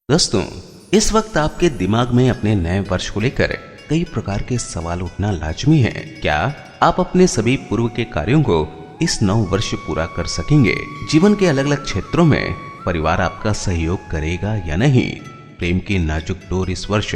दोस्तों, इस वक्त आपके दिमाग में अपने नए वर्ष को लेकर कई प्रकार के सवाल उठना लाजमी है। क्या आप अपने सभी पूर्व के कार्यों को इस नव वर्ष पूरा कर सकेंगे? जीवन के अलग अलग क्षेत्रों में परिवार आपका सहयोग करेगा या नहीं? प्रेम की नाजुक डोर इस वर्ष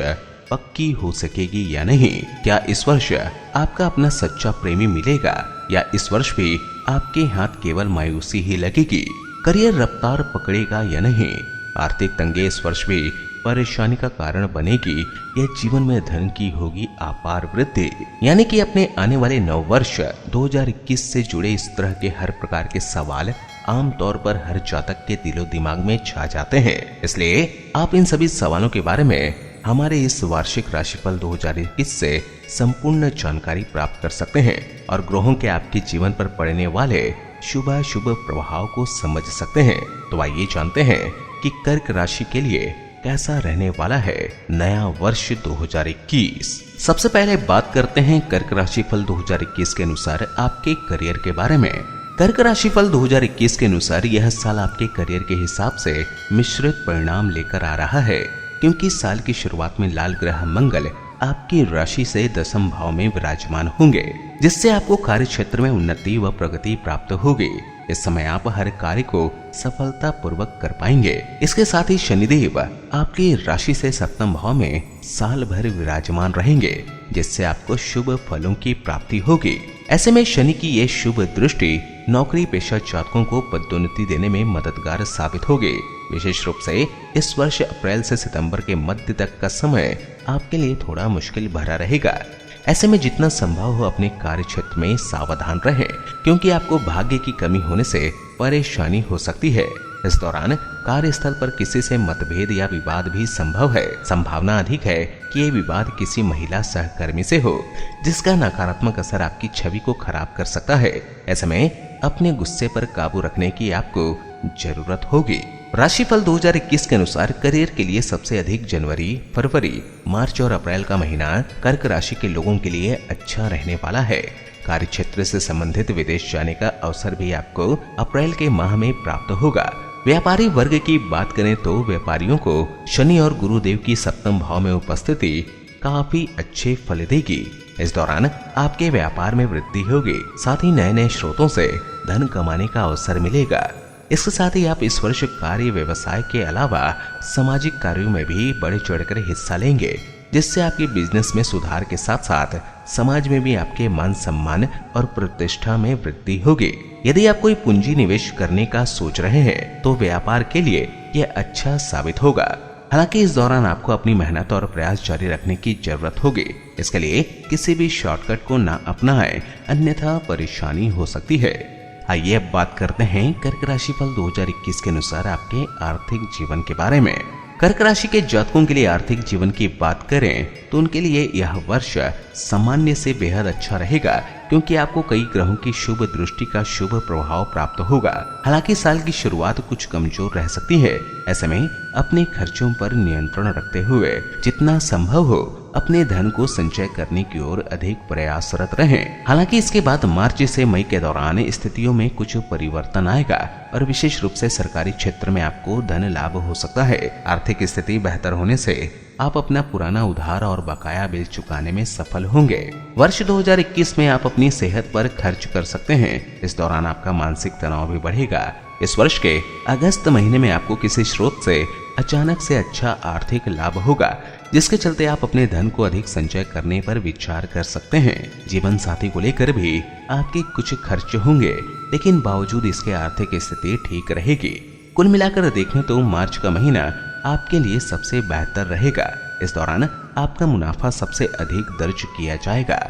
पक्की हो सकेगी या नहीं? क्या इस वर्ष आपका अपना सच्चा प्रेमी मिलेगा या इस वर्ष भी आपके हाथ केवल मायूसी ही लगेगी? करियर रफ्तार पकड़ेगा या नहीं? आर्थिक तंगी इस वर्ष भी परेशानी का कारण बनेगी या जीवन में धन की होगी अपार वृद्धि? यानी कि अपने आने वाले नव वर्ष 2021 से जुड़े इस तरह के हर प्रकार के सवाल आमतौर पर हर जातक के दिलो दिमाग में छा जाते हैं। इसलिए आप इन सभी सवालों के बारे में हमारे इस वार्षिक राशिफल 2021 से संपूर्ण जानकारी प्राप्त कर सकते हैं और ग्रहों के आपके जीवन पर पड़ने वाले शुभ प्रभाव को समझ सकते हैं। तो आइए जानते हैं कि कर्क राशि के लिए कैसा रहने वाला है नया वर्ष 2021। सबसे पहले बात करते हैं कर्क राशि फल 2021 के अनुसार आपके करियर के बारे में। कर्क राशि फल 2021 के अनुसार यह साल आपके करियर के हिसाब से मिश्रित परिणाम लेकर आ रहा है, क्योंकि साल की शुरुआत में लाल ग्रह मंगल आपकी राशि से दशम भाव में विराजमान होंगे, जिससे आपको कार्य क्षेत्र में उन्नति व प्रगति प्राप्त होगी। इस समय आप हर कार्य को सफलता पूर्वक कर पाएंगे। इसके साथ ही शनिदेव आपकी राशि से सप्तम भाव में साल भर विराजमान रहेंगे, जिससे आपको शुभ फलों की प्राप्ति होगी। ऐसे में शनि की ये शुभ दृष्टि नौकरी पेशा जातकों को पदोन्नति देने में मददगार साबित होगी। विशेष रूप से इस वर्ष अप्रैल से सितंबर के मध्य तक का समय आपके लिए थोड़ा मुश्किल भरा रहेगा। ऐसे में जितना संभव हो अपने कार्य क्षेत्र में सावधान रहें, क्योंकि आपको भाग्य की कमी होने से परेशानी हो सकती है। इस दौरान कार्यस्थल पर किसी से मतभेद या विवाद भी संभव है। संभावना अधिक है कि ये विवाद किसी महिला सहकर्मी से हो, जिसका नकारात्मक असर आपकी छवि को खराब कर सकता है। ऐसे में अपने गुस्से पर काबू रखने की आपको जरूरत होगी। राशिफल 2021 के अनुसार करियर के लिए सबसे अधिक जनवरी, फरवरी, मार्च और अप्रैल का महीना कर्क राशि के लोगों के लिए अच्छा रहने वाला है। कार्य क्षेत्र से संबंधित विदेश जाने का अवसर भी आपको अप्रैल के माह में प्राप्त होगा। व्यापारी वर्ग की बात करें तो व्यापारियों को शनि और गुरुदेव की सप्तम भाव में उपस्थिति काफी अच्छे फल देगी। इस दौरान आपके व्यापार में वृद्धि होगी, साथ ही नए नए स्रोतों से धन कमाने का अवसर मिलेगा। इसके साथ ही आप इस वर्ष कार्य व्यवसाय के अलावा सामाजिक कार्यों में भी बढ़ चढ़कर हिस्सा लेंगे, जिससे आपके बिजनेस में सुधार के साथ साथ समाज में भी आपके मान सम्मान और प्रतिष्ठा में वृद्धि होगी। यदि आप कोई पूंजी निवेश करने का सोच रहे हैं तो व्यापार के लिए यह अच्छा साबित होगा। हालांकि इस दौरान आपको अपनी मेहनत और प्रयास जारी रखने की जरूरत होगी। इसके लिए किसी भी शॉर्टकट को ना अपनाएं, अन्यथा परेशानी हो सकती है। आइए अब बात करते हैं कर्क राशि फल 2021 के अनुसार आपके आर्थिक जीवन के बारे में। कर्क राशि के जातकों के लिए आर्थिक जीवन की बात करें तो उनके लिए यह वर्ष सामान्य से बेहद अच्छा रहेगा, क्योंकि आपको कई ग्रहों की शुभ दृष्टि का शुभ प्रभाव प्राप्त होगा। हालांकि साल की शुरुआत कुछ कमजोर रह सकती है। ऐसे में अपने खर्चों पर नियंत्रण रखते हुए जितना संभव हो अपने धन को संचय करने की ओर अधिक प्रयासरत रहें। हालांकि इसके बाद मार्च से मई के दौरान स्थितियों में कुछ परिवर्तन आएगा और विशेष रूप से सरकारी क्षेत्र में आपको धन लाभ हो सकता है। आर्थिक स्थिति बेहतर होने से आप अपना पुराना उधार और बकाया बिल चुकाने में सफल होंगे। वर्ष 2021 में आप अपनी सेहत पर खर्च कर सकते हैं। इस दौरान आपका मानसिक तनाव भी बढ़ेगा। इस वर्ष के अगस्त महीने में आपको किसी स्रोत से अचानक से अच्छा आर्थिक लाभ होगा, जिसके चलते आप अपने धन को अधिक संचय करने पर विचार कर सकते हैं। जीवन साथी को लेकर भी आपके कुछ खर्च होंगे, लेकिन बावजूद इसके आर्थिक स्थिति ठीक रहेगी। कुल मिलाकर देखें तो मार्च का महीना आपके लिए सबसे बेहतर रहेगा। इस दौरान आपका मुनाफा सबसे अधिक दर्ज किया जाएगा।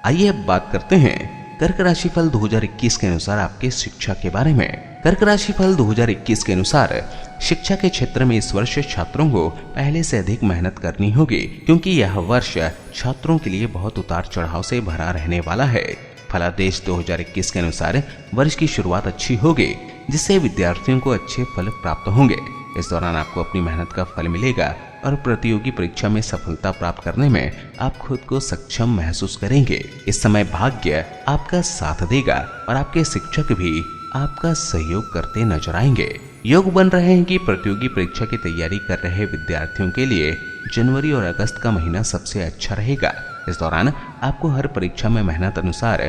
आइए अब बात करते हैं कर्क राशि फल 2021 के अनुसार आपके शिक्षा के बारे में। कर्क राशि फल 2021 के अनुसार शिक्षा के क्षेत्र में इस वर्ष छात्रों को पहले से अधिक मेहनत करनी होगी, क्योंकि यह वर्ष छात्रों के लिए बहुत उतार चढ़ाव से भरा रहने वाला है। फलादेश 2021 के अनुसार वर्ष की शुरुआत अच्छी होगी, जिससे विद्यार्थियों को अच्छे फल प्राप्त होंगे। इस दौरान आपको अपनी मेहनत का फल मिलेगा और प्रतियोगी परीक्षा में सफलता प्राप्त करने में आप खुद को सक्षम महसूस करेंगे। इस समय भाग्य आपका साथ देगा और आपके शिक्षक भी आपका सहयोग करते नजर आएंगे। योग बन रहे हैं कि प्रतियोगी परीक्षा की तैयारी कर रहे विद्यार्थियों के लिए जनवरी और अगस्त का महीना सबसे अच्छा रहेगा। इस दौरान आपको हर परीक्षा में मेहनत अनुसार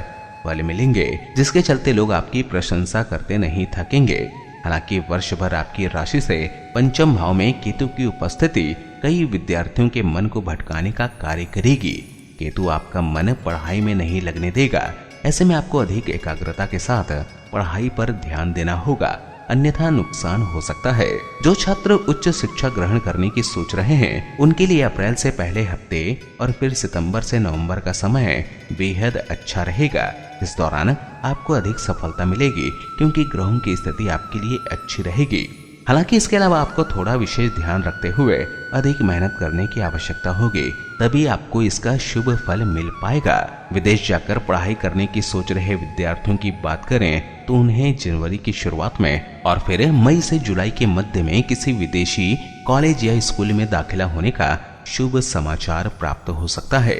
फल मिलेंगे, जिसके चलते लोग आपकी प्रशंसा करते नहीं थकेंगे। हालांकि वर्ष भर आपकी राशि से पंचम भाव में केतु की उपस्थिति कई विद्यार्थियों के मन को भटकाने का कार्य करेगी। केतु आपका मन पढ़ाई में नहीं लगने देगा। ऐसे में आपको अधिक एकाग्रता के साथ पढ़ाई पर ध्यान देना होगा, अन्यथा नुकसान हो सकता है। जो छात्र उच्च शिक्षा ग्रहण करने की सोच रहे हैं उनके लिए अप्रैल से पहले हफ्ते और फिर सितंबर से नवंबर का समय बेहद अच्छा रहेगा। इस दौरान आपको अधिक सफलता मिलेगी क्योंकि ग्रहों की स्थिति आपके लिए अच्छी रहेगी। हालांकि इसके अलावा आपको थोड़ा विशेष ध्यान रखते हुए अधिक मेहनत करने की आवश्यकता होगी, तभी आपको इसका शुभ फल मिल पाएगा। विदेश जाकर पढ़ाई करने की सोच रहे विद्यार्थियों की बात करें तो उन्हें जनवरी की शुरुआत में और फिर मई से जुलाई के मध्य में किसी विदेशी कॉलेज या स्कूल में दाखिला होने का शुभ समाचार प्राप्त हो सकता है।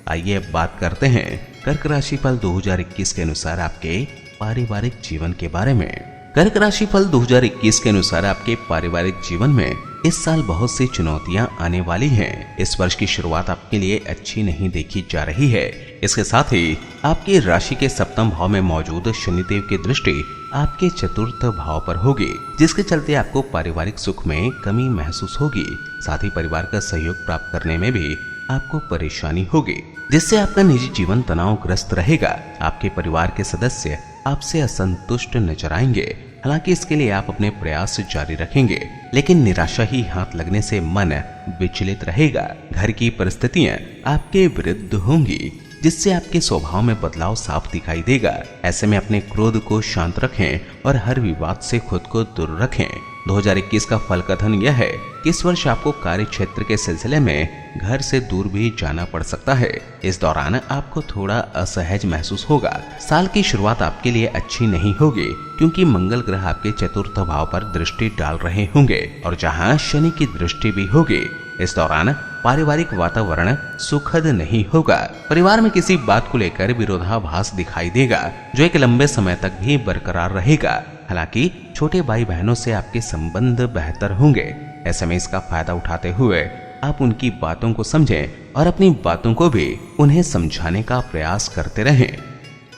आइए अब बात करते हैं कर्क राशि फल 2021 के अनुसार आपके पारिवारिक जीवन के बारे में। कर्क राशि फल 2021 के अनुसार आपके पारिवारिक जीवन में इस साल बहुत सी चुनौतियां आने वाली हैं। इस वर्ष की शुरुआत आपके लिए अच्छी नहीं देखी जा रही है। इसके साथ ही आपकी राशि के सप्तम भाव में मौजूद शनिदेव की दृष्टि आपके चतुर्थ भाव पर होगी, जिसके चलते आपको पारिवारिक सुख में कमी महसूस होगी। साथ ही परिवार का सहयोग प्राप्त करने में भी आपको परेशानी होगी, जिससे आपका निजी जीवन तनावग्रस्त रहेगा। आपके परिवार के सदस्य आपसे असंतुष्ट नजर आएंगे। हालांकि इसके लिए आप अपने प्रयास जारी रखेंगे, लेकिन निराशा ही हाथ लगने से मन विचलित रहेगा। घर की परिस्थितियां आपके विरुद्ध होंगी, जिससे आपके स्वभाव में बदलाव साफ दिखाई देगा। ऐसे में अपने क्रोध को शांत रखें और हर विवाद से खुद को दूर रखें। 2021 का फल कथन यह है कि इस वर्ष आपको कार्य क्षेत्र के सिलसिले में घर से दूर भी जाना पड़ सकता है। इस दौरान आपको थोड़ा असहज महसूस होगा। साल की शुरुआत आपके लिए अच्छी नहीं होगी क्योंकि मंगल ग्रह आपके चतुर्थ भाव पर दृष्टि डाल रहे होंगे और जहां शनि की दृष्टि भी होगी। इस दौरान पारिवारिक वातावरण सुखद नहीं होगा। परिवार में किसी बात को लेकर विरोधाभास दिखाई देगा, जो एक लंबे समय तक भी बरकरार रहेगा। हालांकि छोटे भाई बहनों से आपके संबंध बेहतर होंगे। ऐसे में इसका फायदा उठाते हुए आप उनकी बातों को समझें और अपनी बातों को भी उन्हें समझाने का प्रयास करते रहें।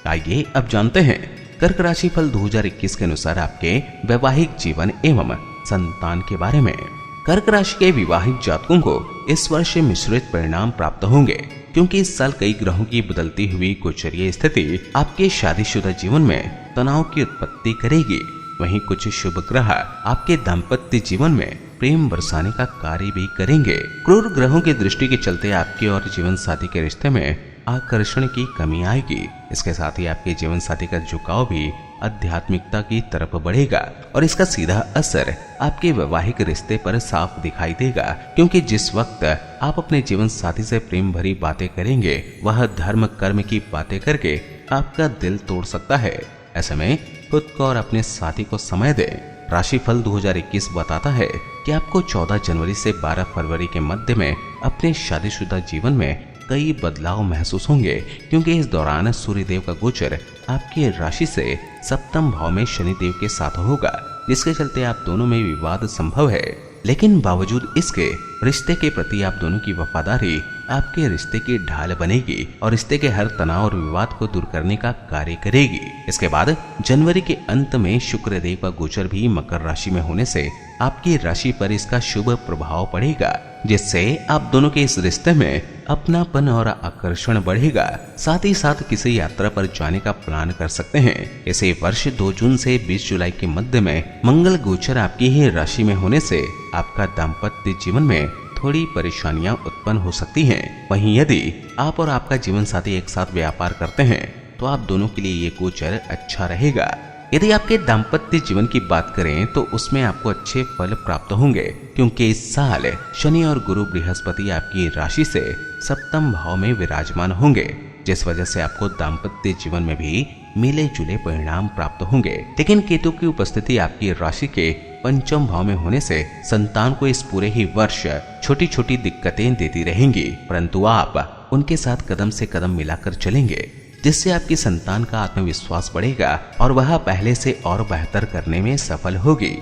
आइए अब जानते हैं कर्क राशि फल 2021 के अनुसार आपके वैवाहिक जीवन एवं संतान के बारे में। कर्क राशि के विवाहित जातकों को इस वर्ष मिश्रित परिणाम प्राप्त होंगे, क्योंकि इस साल कई ग्रहों की बदलती हुई गोचरीय स्थिति आपके शादीशुदा जीवन में तनाव की उत्पत्ति करेगी। वहीं कुछ शुभ ग्रह आपके दाम्पत्य जीवन में प्रेम बरसाने का कार्य भी करेंगे। क्रूर ग्रहों की दृष्टि के चलते आपके और जीवन साथी के रिश्ते में आकर्षण की कमी आएगी। इसके साथ ही आपके जीवन साथी का झुकाव भी आध्यात्मिकता की तरफ बढ़ेगा और इसका सीधा असर आपके वैवाहिक रिश्ते पर साफ दिखाई देगा, क्योंकि जिस वक्त आप अपने जीवन साथी से प्रेम भरी बातें करेंगे वह धर्म कर्म की बातें करके आपका दिल तोड़ सकता है। ऐसे में खुद को और अपने साथी को समय दें। राशिफल 2021 बताता है कि आपको 14 जनवरी से 12 फरवरी के मध्य में अपने शादीशुदा जीवन में कई बदलाव महसूस होंगे, क्योंकि इस दौरान सूर्यदेव का गोचर आपकी राशि से सप्तम भाव में शनिदेव के साथ होगा, जिसके चलते आप दोनों में विवाद संभव है। लेकिन बावजूद इसके रिश्ते के प्रति आप दोनों की वफादारी आपके रिश्ते की ढाल बनेगी और रिश्ते के हर तनाव और विवाद को दूर करने का कार्य करेगी। इसके बाद जनवरी के अंत में शुक्रदेव का गोचर भी मकर राशि में होने से आपकी राशि पर इसका शुभ प्रभाव पड़ेगा, जिससे आप दोनों के इस रिश्ते में अपनापन और आकर्षण बढ़ेगा। साथ ही साथ किसी यात्रा पर जाने का प्लान कर सकते हैं। इसे वर्ष 2 जून से 20 जुलाई के मध्य में मंगल गोचर आपकी ही राशि में होने से आपका दाम्पत्य जीवन में थोड़ी परेशानियां उत्पन्न हो सकती हैं। वहीं यदि आप और आपका जीवन साथी एक साथ व्यापार करते हैं तो आप दोनों के लिए ये गोचर अच्छा रहेगा। यदि आपके दाम्पत्य जीवन की बात करें तो उसमें आपको अच्छे फल प्राप्त होंगे, क्योंकि इस साल शनि और गुरु बृहस्पति आपकी राशि से सप्तम भाव में विराजमान होंगे, जिस वजह से आपको दाम्पत्य जीवन में भी मिले जुले परिणाम प्राप्त होंगे। लेकिन केतु की उपस्थिति आपकी राशि के पंचम भाव में होने से संतान को इस पूरे ही वर्ष छोटी छोटी दिक्कतें देती रहेंगी, परंतु आप उनके साथ कदम से कदम मिलाकर चलेंगे, जिससे आपकी संतान का आत्मविश्वास बढ़ेगा और वह पहले से और बेहतर करने में सफल होगी।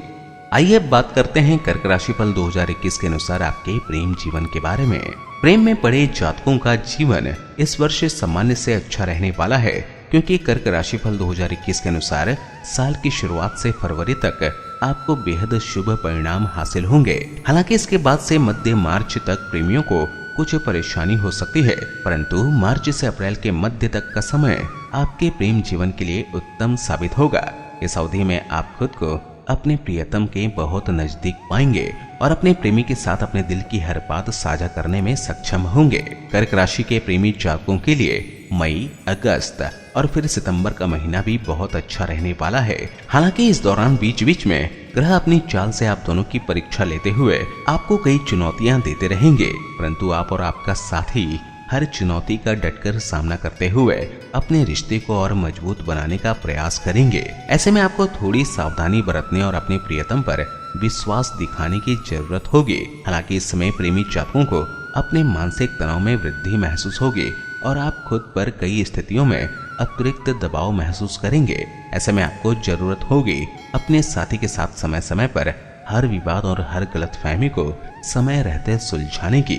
आइए अब बात करते हैं कर्क राशि फल 2021 के अनुसार आपके प्रेम जीवन के बारे में। प्रेम में पड़े जातकों का जीवन इस वर्ष सामान्य से अच्छा रहने वाला है, क्योंकि कर्क राशि फल 2021 के अनुसार साल की शुरुआत से फरवरी तक आपको बेहद शुभ परिणाम हासिल होंगे। हालांकि इसके बाद से मध्य मार्च तक प्रेमियों को कुछ परेशानी हो सकती है, परंतु मार्च से अप्रैल के मध्य तक का समय आपके प्रेम जीवन के लिए उत्तम साबित होगा। इस अवधि में आप खुद को अपने प्रियतम के बहुत नजदीक पाएंगे और अपने प्रेमी के साथ अपने दिल की हर बात साझा करने में सक्षम होंगे। कर्क राशि के प्रेमी जातकों के लिए मई, अगस्त और फिर सितंबर का महीना भी बहुत अच्छा रहने वाला है। हालांकि इस दौरान बीच बीच में ग्रह अपनी चाल से आप दोनों की परीक्षा लेते हुए आपको कई चुनौतियां देते रहेंगे, परंतु आप और आपका साथी हर चुनौती का डटकर सामना करते हुए अपने रिश्ते को और मजबूत बनाने का प्रयास करेंगे। ऐसे में आपको थोड़ी सावधानी बरतने और अपने प्रियतम पर विश्वास दिखाने की जरूरत होगी। हालांकि इस समय प्रेमी जातकों को अपने मानसिक तनाव में वृद्धि महसूस होगी और आप खुद पर कई स्थितियों में अतिरिक्त दबाव महसूस करेंगे। ऐसे में आपको जरूरत होगी अपने साथी के साथ समय समय पर हर विवाद और हर गलतफहमी को समय रहते सुलझाने की।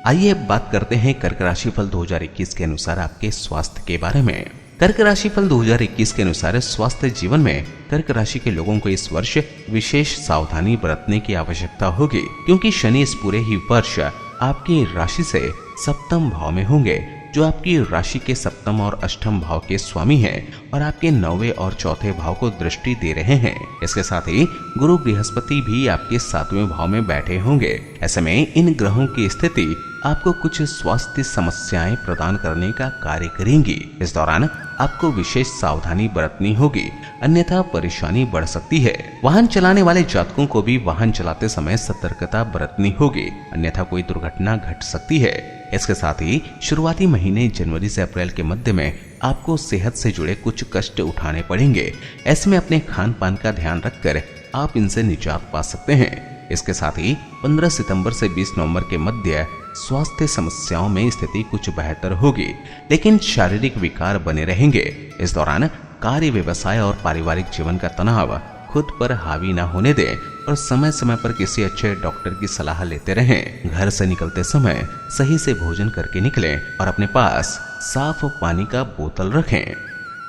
आइए अब बात करते हैं कर्क राशि फल 2021 के अनुसार आपके स्वास्थ्य के बारे में। कर्क राशि फल 2021 के अनुसार स्वास्थ्य जीवन में कर्क राशि के लोगों को इस वर्ष विशेष सावधानी बरतने की आवश्यकता होगी, क्योंकि शनि इस पूरे ही वर्ष आपकी राशि से सप्तम भाव में होंगे, जो आपकी राशि के सप्तम और अष्टम भाव के स्वामी हैं और आपके 9वें और 4थे भाव को दृष्टि दे रहे हैं। इसके साथ ही गुरु बृहस्पति भी आपके 7वें भाव में बैठे होंगे। ऐसे में इन ग्रहों की स्थिति आपको कुछ स्वास्थ्य समस्याएं प्रदान करने का कार्य करेंगी। इस दौरान आपको विशेष सावधानी बरतनी होगी, अन्यथा परेशानी बढ़ सकती है। वाहन चलाने वाले जातकों को भी वाहन चलाते समय सतर्कता बरतनी होगी, अन्यथा कोई दुर्घटना घट सकती है। इसके साथ ही शुरुआती महीने जनवरी से अप्रैल के मध्य में आपको सेहत से जुड़े कुछ कष्ट उठाने पड़ेंगे। ऐसे में अपने खान पान का ध्यान रखकर आप इनसे निजात पा सकते हैं। इसके साथ ही 15 सितंबर से 20 नवंबर के मध्य स्वास्थ्य समस्याओं में स्थिति कुछ बेहतर होगी, लेकिन शारीरिक विकार बने रहेंगे। इस दौरान कार्य, व्यवसाय और पारिवारिक जीवन का तनाव खुद पर हावी न होने दें और समय समय पर किसी अच्छे डॉक्टर की सलाह लेते रहें। घर से निकलते समय सही से भोजन करके निकलें और अपने पास साफ पानी का बोतल रखें।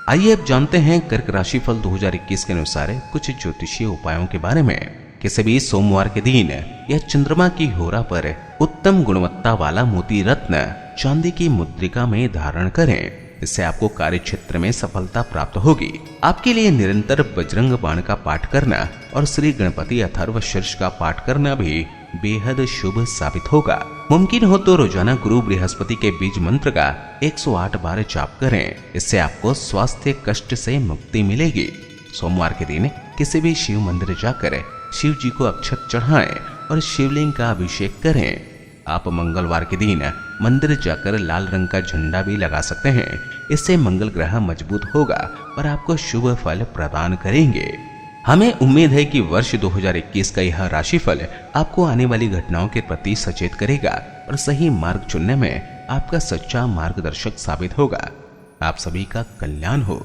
आइए अब जानते हैं कर्क राशि फल 2021 के अनुसार कुछ ज्योतिषीय उपायों के बारे में। किसी भी सोमवार के दिन या चंद्रमा की होरा पर उत्तम गुणवत्ता वाला मोती रत्न चांदी की मुद्रिका में धारण करें। इससे आपको कार्य क्षेत्र में सफलता प्राप्त होगी। आपके लिए निरंतर बजरंग बाण का पाठ करना और श्री गणपति अथर्व शीर्ष का पाठ करना भी बेहद शुभ साबित होगा। मुमकिन हो तो रोजाना गुरु बृहस्पति के बीज मंत्र का 108 बार जाप करें। इससे आपको स्वास्थ्य कष्ट से मुक्ति मिलेगी। सोमवार के दिन किसी भी शिव मंदिर जाकर शिव जी को अक्षत चढ़ाएं और शिवलिंग का अभिषेक करें। आप मंगलवार के दिन मंदिर जाकर लाल रंग का झंडा भी लगा सकते हैं। इससे मंगल ग्रह मजबूत होगा और आपको शुभ फल प्रदान करेंगे। हमें उम्मीद है कि वर्ष 2021 का यह राशिफल आपको आने वाली घटनाओं के प्रति सचेत करेगा और सही मार्ग चुनने में आपका सच्चा मार्गदर्शक साबित होगा। आप सभी का कल्याण हो।